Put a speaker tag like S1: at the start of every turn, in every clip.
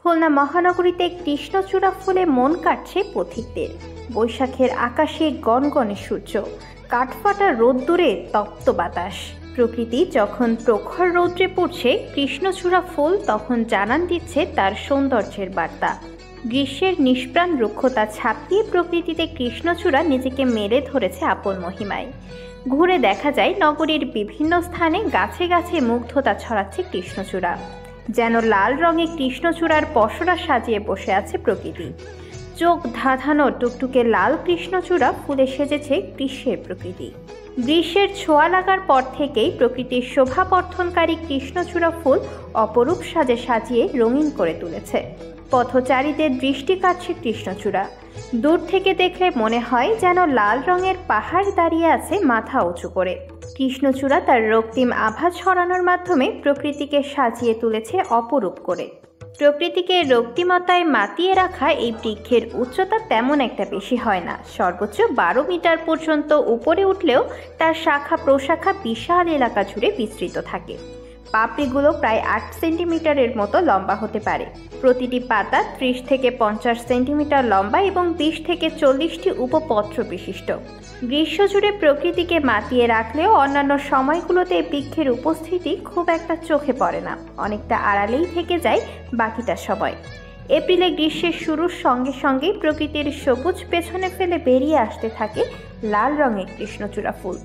S1: খুলনা মহানগরীতে কৃষ্ণচূড়া ফুলে মন কাটছে পথিকদের। বৈশাখের আকাশে গনগনে সূর্য, কাঠফাটা রোদ্দুরে তপ্ত বাতাস। প্রকৃতি যখন প্রখর রৌদ্রে পড়ছে, কৃষ্ণচূড়া ফুল তখন জানান দিচ্ছে তার সৌন্দর্যের বার্তা। গ্রীষ্মের নিষ্প্রাণ রুক্ষতা ছাপিয়ে প্রকৃতিতে কৃষ্ণচূড়া নিজেকে মেলে ধরেছে আপন মহিমায়। ঘুরে দেখা যায় নগরীর বিভিন্ন স্থানে গাছে গাছে মুগ্ধতা ছড়াচ্ছে কৃষ্ণচূড়া। যেন লাল রঙে কৃষ্ণচূড়ার পসরা সাজিয়ে বসে আছে প্রকৃতি। চোখ ধাঁধানো টুকটুকে লাল কৃষ্ণচূড়া ফুলে সেজেছে গ্রীষ্মের প্রকৃতি। গ্রীষ্মের ছোঁয়া লাগার পর থেকেই প্রকৃতির শোভাবর্ধনকারী কৃষ্ণচূড়া ফুল অপরূপ সাজে সাজিয়ে রঙিন করে তুলেছে। পথচারীদের দৃষ্টি কাটছে কৃষ্ণচূড়া। দূর থেকে দেখলে মনে হয় যেন লাল রঙের পাহাড় দাঁড়িয়ে আছে মাথা উঁচু করে। কৃষ্ণচূড়া তার রক্তিম আভা ছড়ানোর মাধ্যমে প্রকৃতিকে সাজিয়ে তুলেছে অপরূপ করে। প্রকৃতিকে রক্তিমতায় মাতিয়ে রাখা এই বৃক্ষের উচ্চতা তেমন একটা বেশি হয় না। সর্বোচ্চ 12 মিটার পর্যন্ত উপরে উঠলেও তার শাখা প্রশাখা বিশাল এলাকা জুড়ে বিস্তৃত থাকে। পাপড়িগুলো প্রায় 8 সেন্টিমিটারের মতো লম্বা হতে পারে। প্রতিটি পাতা 30 থেকে 50 সেন্টিমিটার লম্বা এবং 20 থেকে 40টি উপপত্র বিশিষ্ট। গ্রীষ্ম জুড়ে প্রকৃতিকে মাতিয়ে রাখলেও অন্যান্য সময়গুলোতে বৃক্ষের উপস্থিতি খুব একটা চোখে পড়ে না, অনেকটা আড়ালেই থেকে যায় বাকিটা সময়। এপ্রিলে গ্রীষ্মের শুরুর সঙ্গে সঙ্গেই প্রকৃতির সবুজ পেছনে ফেলে বেরিয়ে আসতে থাকে লাল রঙের কৃষ্ণচূড়া ফুল।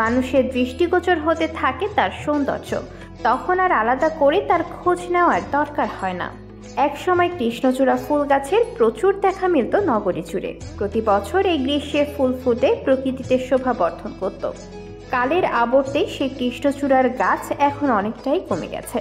S1: মানুষের দৃষ্টিগোচর হতে থাকে তার সৌন্দর্য। তখন আর আলাদা করে তার খোঁজ নেওয়ার দরকার হয় না। একসময় কৃষ্ণচূড়া ফুল গাছের প্রচুর দেখা মিলত নগরী জুড়ে। প্রতি বছর এই গ্রীষ্মে ফুল ফুটে প্রকৃতিতে শোভা বর্ধন করত। কালের আবর্তে সেই কৃষ্ণচূড়ার গাছ এখন অনেকটাই কমে গেছে।